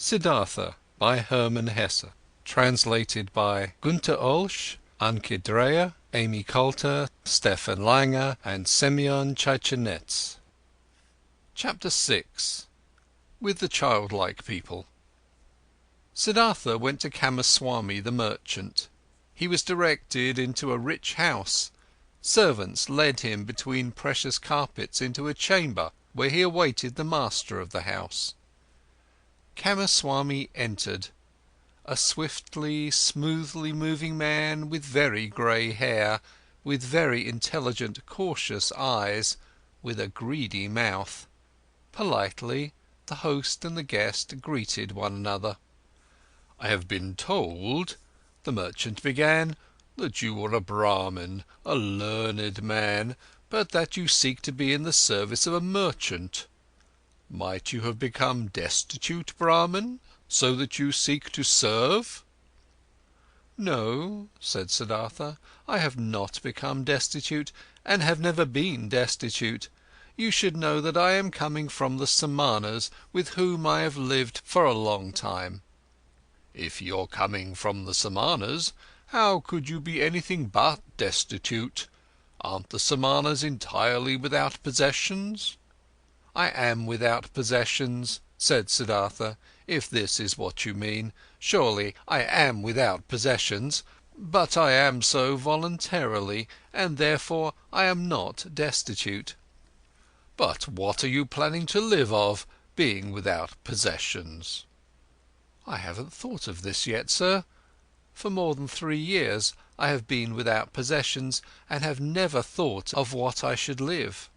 Siddhartha by Herman Hesse. Translated by Günter Olsch, Anke Dreyer, Amy Coulter, Stefan Langer and Semyon Chichenets. Chapter 6. With the Childlike People. Siddhartha went to Kamaswami the merchant. He was directed into a rich house. Servants led him between precious carpets into a chamber where he awaited the master of the house. Kamaswami entered, a swiftly, smoothly moving man with very grey hair, with very intelligent, cautious eyes, with a greedy mouth. Politely, the host and the guest greeted one another. "I have been told," the merchant began, "that you are a Brahmin, a learned man, but that you seek to be in the service of a merchant. Might you have become destitute, Brahmin, so that you seek to serve?" "No," said Siddhartha, "I have not become destitute, and have never been destitute. You should know that I am coming from the Samanas, with whom I have lived for a long time." "If you're coming from the Samanas, how could you be anything but destitute? Aren't the Samanas entirely without possessions?" "I am without possessions," said Siddhartha, "if this is what you mean. Surely I am without possessions, but I am so voluntarily, and therefore I am not destitute." "But what are you planning to live of, being without possessions?" "I haven't thought of this yet, sir. For more than 3 years I have been without possessions, and have never thought of what I should live."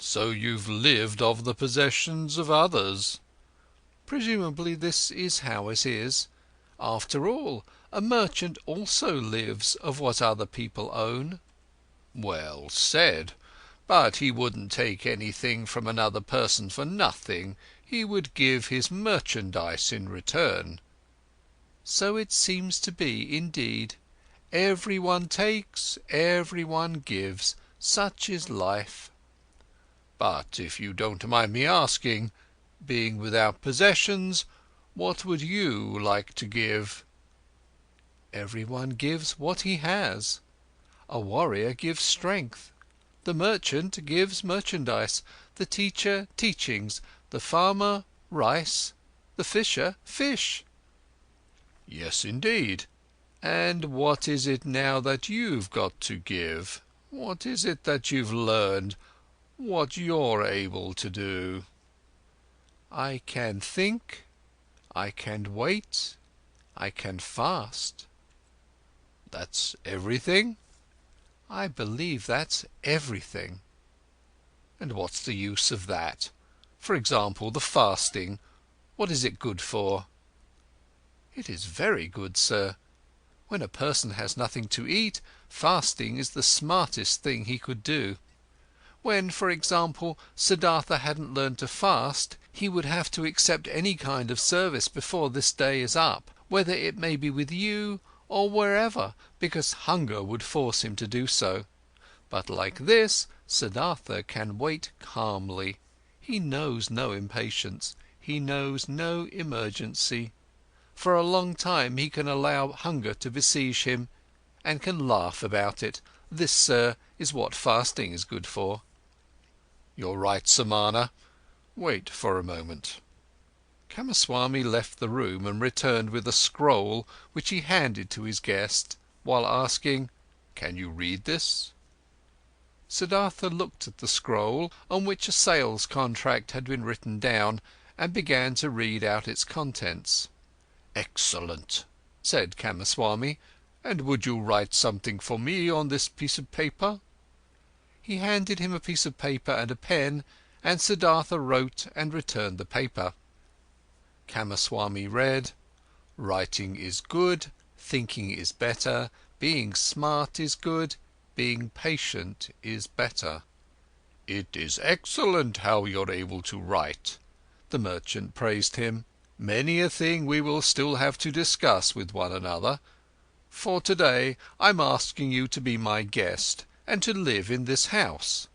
"So you've lived of the possessions of others?" "Presumably this is how it is. After all, a merchant also lives of what other people own." "Well said. But he wouldn't take anything from another person for nothing. He would give his merchandise in return." "So it seems to be, indeed. Everyone takes, everyone gives. Such is life." "But if you don't mind me asking, being without possessions, what would you like to give?" "Everyone gives what he has. A warrior gives strength. The merchant gives merchandise, the teacher teachings, the farmer rice, the fisher fish." "Yes, indeed. And what is it now that you've got to give? What is it that you've learned, what you're able to do?" "I can think, I can wait, I can fast." "That's everything?" "I believe that's everything." "And what's the use of that? For example, the fasting, what is it good for?" "It is very good, sir. When a person has nothing to eat, fasting is the smartest thing he could do. When, for example, Siddhartha hadn't learned to fast, he would have to accept any kind of service before this day is up, whether it may be with you or wherever, because hunger would force him to do so. But like this, Siddhartha can wait calmly. He knows no impatience, he knows no emergency. For a long time he can allow hunger to besiege him, and can laugh about it. This, sir, is what fasting is good for." "You're right, Samana. Wait for a moment." Kamaswami left the room and returned with a scroll which he handed to his guest, while asking, "Can you read this?" Siddhartha looked at the scroll, on which a sales contract had been written down, and began to read out its contents. "Excellent," said Kamaswami. "And would you write something for me on this piece of paper?" He handed him a piece of paper and a pen, and Siddhartha wrote and returned the paper. Kamaswami read: "Writing is good, thinking is better, being smart is good, being patient is better." "It is excellent how you're able to write," the merchant praised him. "Many a thing we will still have to discuss with one another. For today I'm asking you to be my guest, and to live in this house."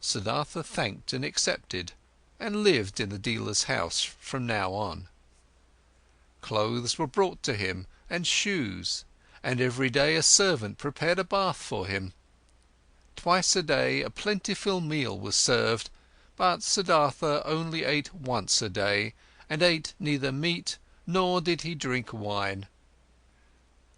Siddhartha thanked and accepted. and lived in the dealer's house from now on. Clothes were brought to him, and shoes, and every day a servant prepared a bath for him. Twice a day a plentiful meal was served, but Siddhartha only ate once a day, and ate neither meat nor did he drink wine.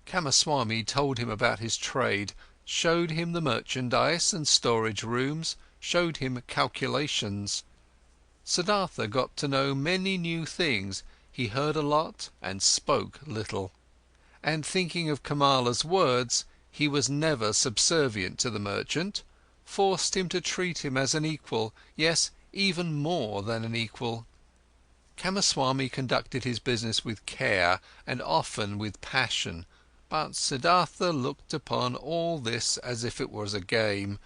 Kamaswami told him about his trade, showed him the merchandise and storage rooms, showed him calculations. Siddhartha got to know many new things, he heard a lot and spoke little. And thinking of Kamala's words, he was never subservient to the merchant, forced him to treat him as an equal, yes, even more than an equal. Kamaswami conducted his business with care and often with passion, but Siddhartha looked upon all this as if it was a game,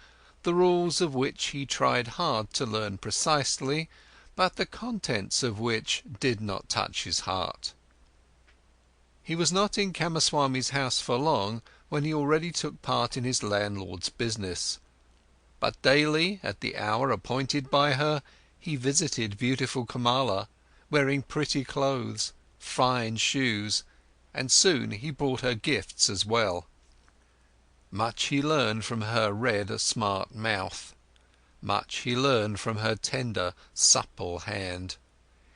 the rules of which he tried hard to learn precisely, but the contents of which did not touch his heart. He was not in Kamaswami's house for long when he already took part in his landlord's business. But daily, at the hour appointed by her, he visited beautiful Kamala, wearing pretty clothes, fine shoes, and soon he brought her gifts as well. Much he learned from her red, smart mouth. Much he learned from her tender, supple hand.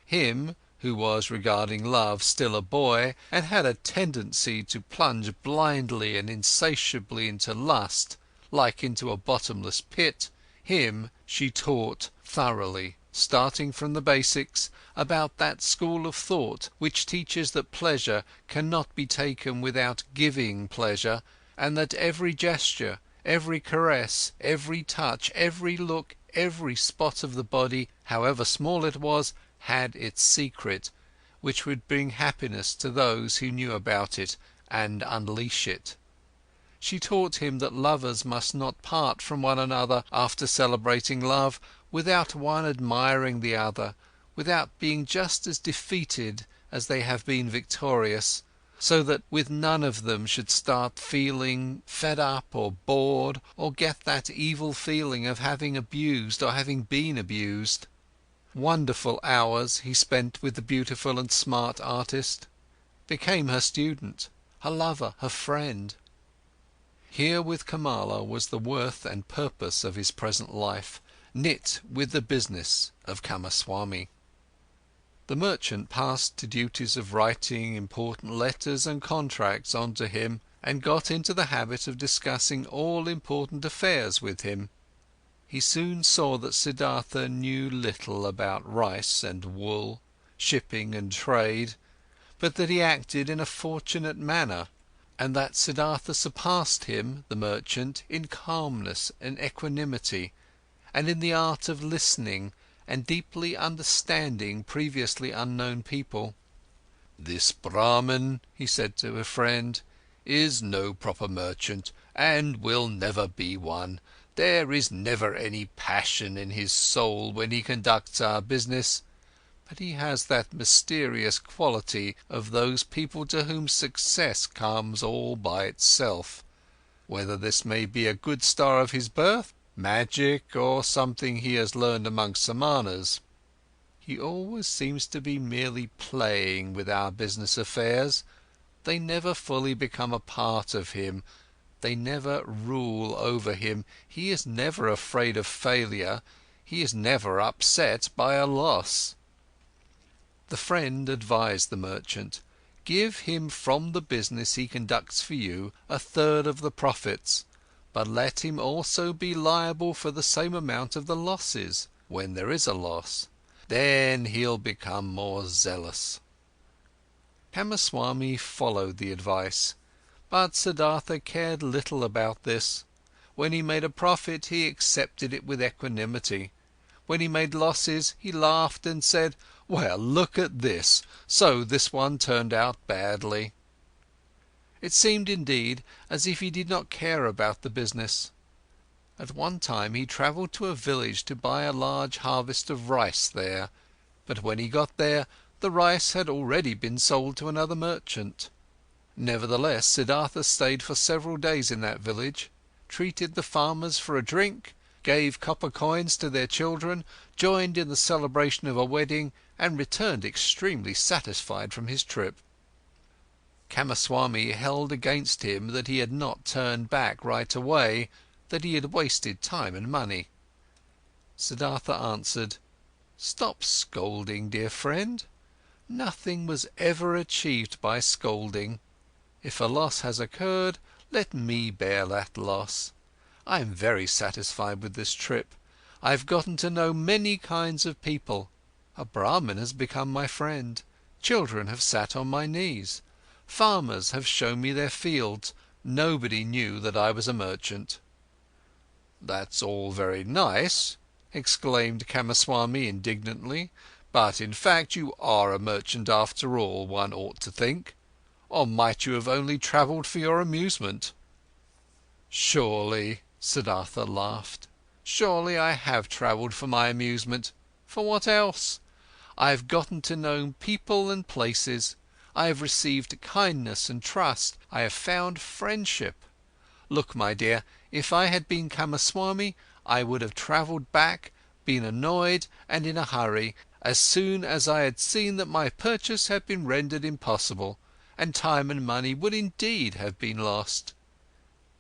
Him, who was regarding love still a boy, and had a tendency to plunge blindly and insatiably into lust, like into a bottomless pit, him she taught thoroughly, starting from the basics, about that school of thought which teaches that pleasure cannot be taken without giving pleasure, and that every gesture, every caress, every touch, every look, every spot of the body, however small it was, had its secret, which would bring happiness to those who knew about it and unleash it. She taught him that lovers must not part from one another after celebrating love, without one admiring the other, without being just as defeated as they have been victorious, so that with none of them should start feeling fed up or bored, or get that evil feeling of having abused or having been abused. Wonderful hours he spent with the beautiful and smart artist, became her student, her lover, her friend. Here with Kamala was the worth and purpose of his present life, knit with the business of Kamaswami. The merchant passed to duties of writing important letters and contracts onto him, and got into the habit of discussing all important affairs with him. He soon saw that Siddhartha knew little about rice and wool, shipping and trade, but that he acted in a fortunate manner, and that Siddhartha surpassed him, the merchant, in calmness and equanimity, and in the art of listening and deeply understanding previously unknown people. "This Brahman," he said to a friend, "is no proper merchant, and will never be one. There is never any passion in his soul when he conducts our business, but he has that mysterious quality of those people to whom success comes all by itself, whether this may be a good star of his birth, magic, or something he has learned among Samanas. He always seems to be merely playing with our business affairs, they never fully become a part of him, they never rule over him, he is never afraid of failure, he is never upset by a loss." The friend advised the merchant, "Give him from the business he conducts for you 1/3 of the profits, but let him also be liable for the same amount of the losses, when there is a loss. Then he'll become more zealous." Kamaswami followed the advice, but Siddhartha cared little about this. When he made a profit, he accepted it with equanimity. When he made losses, he laughed and said, "Well, look at this, so this one turned out badly." It seemed indeed as if he did not care about the business. At one time he travelled to a village to buy a large harvest of rice there, but when he got there, the rice had already been sold to another merchant. Nevertheless, Siddhartha stayed for several days in that village, treated the farmers for a drink, gave copper coins to their children, joined in the celebration of a wedding, and returned extremely satisfied from his trip. Kamaswami held against him that he had not turned back right away, that he had wasted time and money. Siddhartha answered, "Stop scolding, dear friend. Nothing was ever achieved by scolding. If a loss has occurred, let me bear that loss. I am very satisfied with this trip. I have gotten to know many kinds of people. A Brahmin has become my friend. Children have sat on my knees. Farmers have shown me their fields. Nobody knew that I was a merchant." "That's all very nice," exclaimed Kamaswami indignantly, "but in fact you are a merchant after all, one ought to think. Or might you have only travelled for your amusement?" "Surely," Siddhartha laughed, "surely I have travelled for my amusement. For what else? I have gotten to know people and places. I have received kindness and trust. I have found friendship. Look, my dear, if I had been Kamaswami, I would have travelled back, been annoyed and in a hurry, as soon as I had seen that my purchase had been rendered impossible, and time and money would indeed have been lost.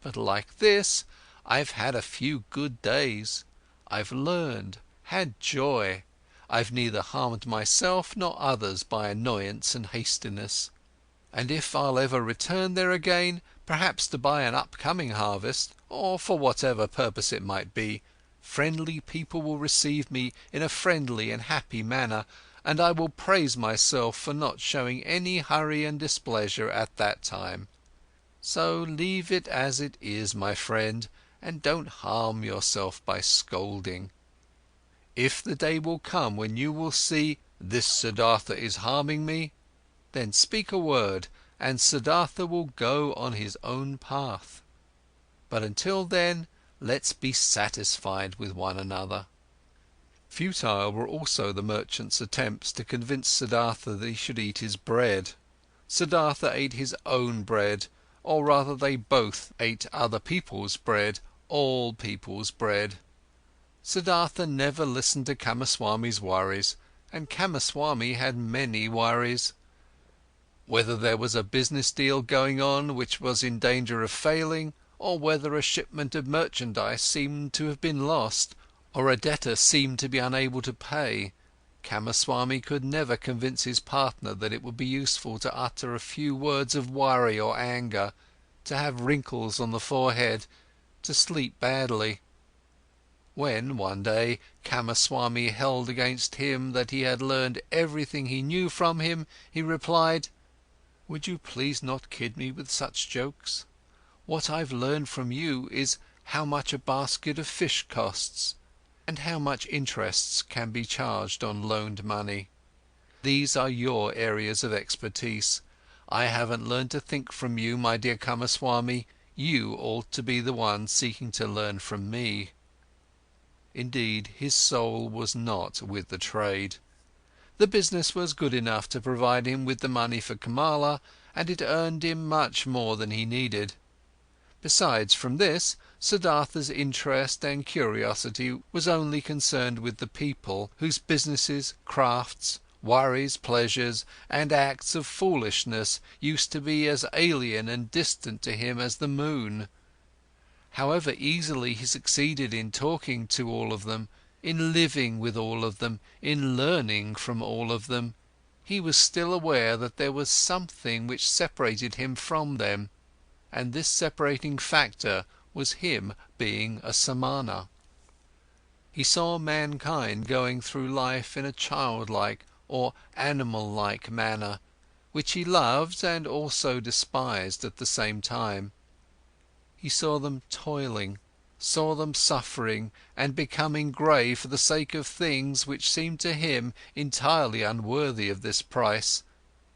But like this, I've had a few good days. I've learned, had joy. I've neither harmed myself nor others by annoyance and hastiness. And if I'll ever return there again, perhaps to buy an upcoming harvest, or for whatever purpose it might be, friendly people will receive me in a friendly and happy manner, and I will praise myself for not showing any hurry and displeasure at that time. So leave it as it is, my friend, and don't harm yourself by scolding. If the day will come when you will see, this Siddhartha is harming me, then speak a word, and Siddhartha will go on his own path. But until then, let's be satisfied with one another." Futile were also the merchant's attempts to convince Siddhartha that he should eat his bread. Siddhartha ate his own bread, or rather they both ate other people's bread, all people's bread. Siddhartha never listened to Kamaswami's worries, and Kamaswami had many worries. Whether there was a business deal going on which was in danger of failing, or whether a shipment of merchandise seemed to have been lost, or a debtor seemed to be unable to pay, Kamaswami could never convince his partner that it would be useful to utter a few words of worry or anger, to have wrinkles on the forehead, to sleep badly. When, one day, Kamaswami held against him that he had learned everything he knew from him, he replied, "Would you please not kid me with such jokes? What I've learned from you is how much a basket of fish costs, and how much interests can be charged on loaned money. These are your areas of expertise. I haven't learned to think from you, my dear Kamaswami. You ought to be the one seeking to learn from me." Indeed, his soul was not with the trade. The business was good enough to provide him with the money for Kamala, and it earned him much more than he needed. Besides, from this, Siddhartha's interest and curiosity was only concerned with the people, whose businesses, crafts, worries, pleasures, and acts of foolishness used to be as alien and distant to him as the moon. However easily he succeeded in talking to all of them, in living with all of them, in learning from all of them, he was still aware that there was something which separated him from them, and this separating factor was him being a Samana. He saw mankind going through life in a childlike or animal-like manner, which he loved and also despised at the same time. He saw them toiling, saw them suffering and becoming grey for the sake of things which seemed to him entirely unworthy of this price,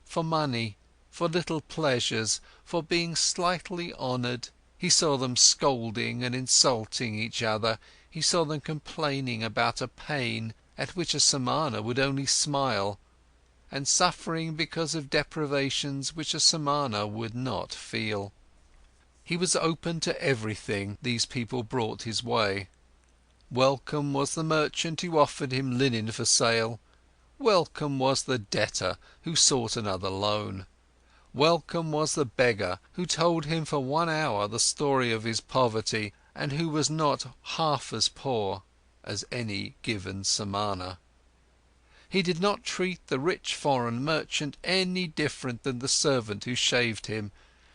for money, for little pleasures, for being slightly honoured. He saw them scolding and insulting each other, he saw them complaining about a pain at which a Samana would only smile, and suffering because of deprivations which a Samana would not feel. He was open to everything these people brought his way. Welcome was the merchant who offered him linen for sale. Welcome was the debtor who sought another loan. Welcome was the beggar who told him for 1 hour the story of his poverty, and who was not half as poor as any given Samana. He did not treat the rich foreign merchant any different than the servant who shaved him,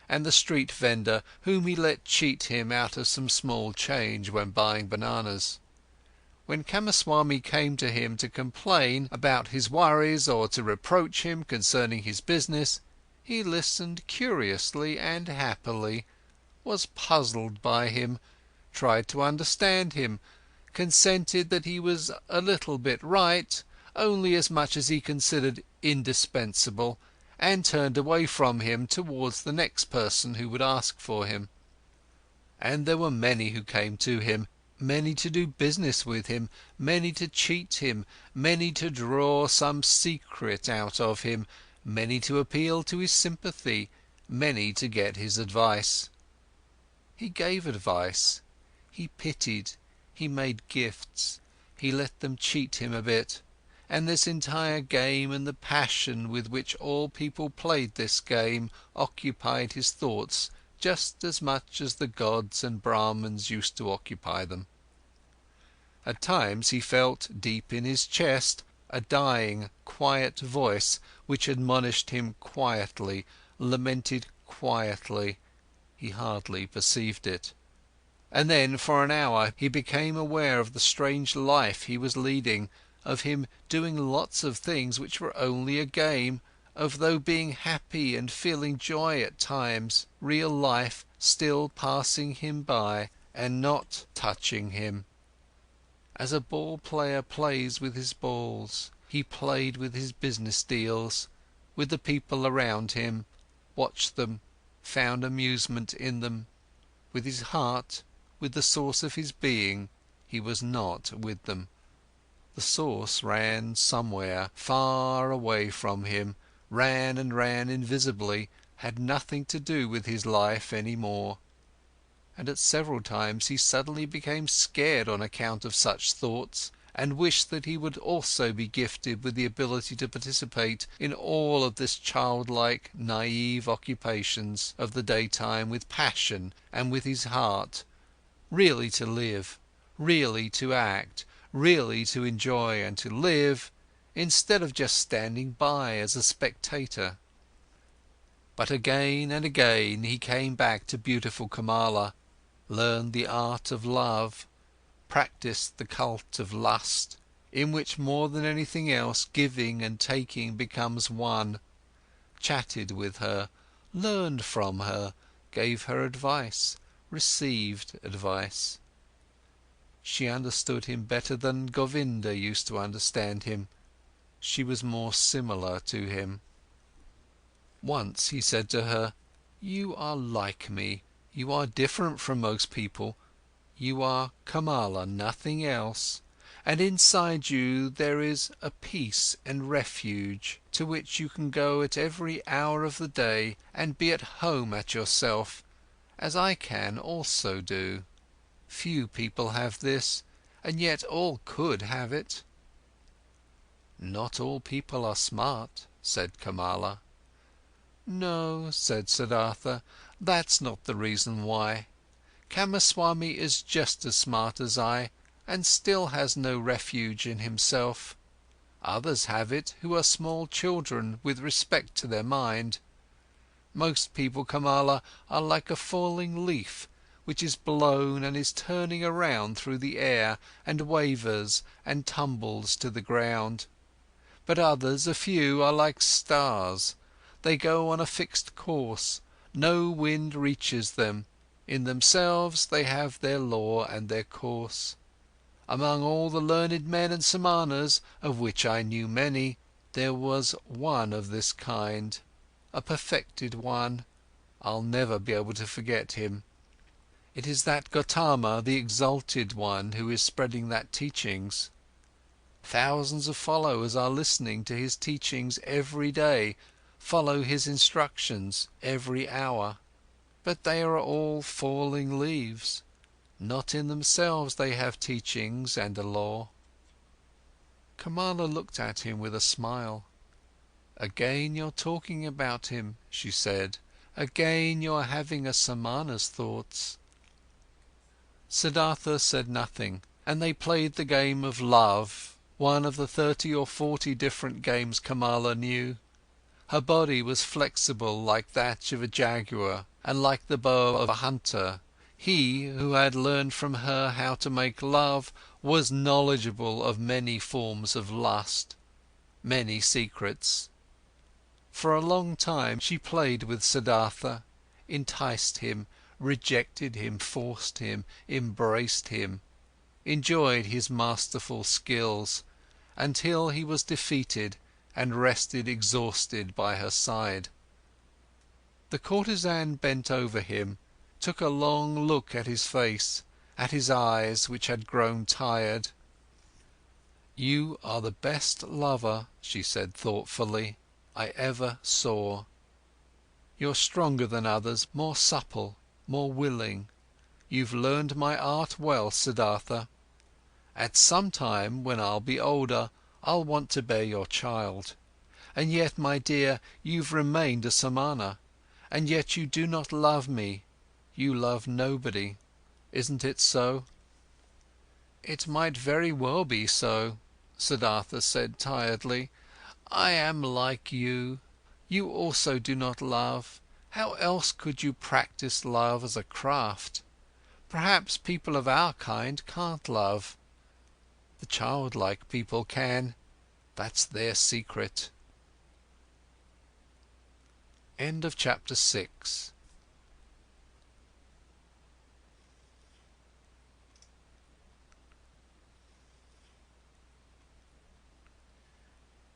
and the street vendor whom he let cheat him out of some small change when buying bananas. When Kamaswami came to him to complain about his worries or to reproach him concerning his business, he listened curiously and happily, was puzzled by him, tried to understand him, consented that he was a little bit right, only as much as he considered indispensable, and turned away from him towards the next person who would ask for him. And there were many who came to him, many to do business with him, many to cheat him, many to draw some secret out of him, many to appeal to his sympathy, many to get his advice. He gave advice, he pitied, he made gifts, he let them cheat him a bit, and this entire game and the passion with which all people played this game occupied his thoughts just as much as the gods and Brahmans used to occupy them. At times he felt deep in his chest a dying, quiet voice which admonished him quietly, lamented quietly, he hardly perceived it. And then for an hour he became aware of the strange life he was leading, of him doing lots of things which were only a game, of though being happy and feeling joy at times, real life still passing him by and not touching him. As a ball player plays with his balls, he played with his business deals, with the people around him, watched them, found amusement in them. With his heart, with the source of his being, he was not with them. The source ran somewhere, far away from him, ran and ran invisibly, had nothing to do with his life any more. And at several times he suddenly became scared on account of such thoughts, and wished that he would also be gifted with the ability to participate in all of this childlike, naive occupations of the daytime with passion and with his heart, really to live, really to act, really to enjoy and to live, instead of just standing by as a spectator. But again and again he came back to beautiful Kamala, learned the art of love, practiced the cult of lust, in which more than anything else giving and taking becomes one, chatted with her, learned from her, gave her advice, received advice. She understood him better than Govinda used to understand him, she was more similar to him. Once he said to her, "You are like me, you are different from most people, you are Kamala, nothing else, and inside you there is a peace and refuge to which you can go at every hour of the day and be at home at yourself, as I can also do. Few people have this, and yet all could have it." "Not all people are smart," said Kamala. "No," said Siddhartha, "that's not the reason why. Kamaswami is just as smart as I, and still has no refuge in himself. Others have it who are small children with respect to their mind. Most people, Kamala, are like a falling leaf, which is blown and is turning around through the air and wavers and tumbles to the ground. But others, a few, are like stars. They go on a fixed course, no wind reaches them, in themselves they have their law and their course. Among all the learned men and Samanas, of which I knew many, there was one of this kind, a perfected one. I'll never be able to forget him. It is that Gautama, the exalted one, who is spreading that teachings. Thousands of followers are listening to his teachings every day, follow his instructions every hour. But they are all falling leaves. Not in themselves they have teachings and a law." Kamala looked at him with a smile. "Again you're talking about him," she said. "Again you're having a Samana's thoughts." Siddhartha said nothing, and they played the game of love, one of the 30 or 40 different games Kamala knew. Her body was flexible like that of a jaguar and like the bow of a hunter. He, who had learned from her how to make love, was knowledgeable of many forms of lust, many secrets. For a long time she played with Siddhartha, enticed him, rejected him, forced him, embraced him, enjoyed his masterful skills, until he was defeated and rested exhausted by her side. The courtesan bent over him, took a long look at his face, at his eyes which had grown tired. "You are the best lover," she said thoughtfully, "I ever saw. You're stronger than others, more supple, more willing. You've learned my art well, Siddhartha. At some time, when I'll be older, I'll want to bear your child. And yet, my dear, you've remained a Samana. And yet you do not love me, you love nobody. Isn't it so?" "It might very well be so," Siddhartha said tiredly. "I am like you. You also do not love. How else could you practice love as a craft? Perhaps people of our kind can't love. The childlike people can. That's their secret." End of chapter 6.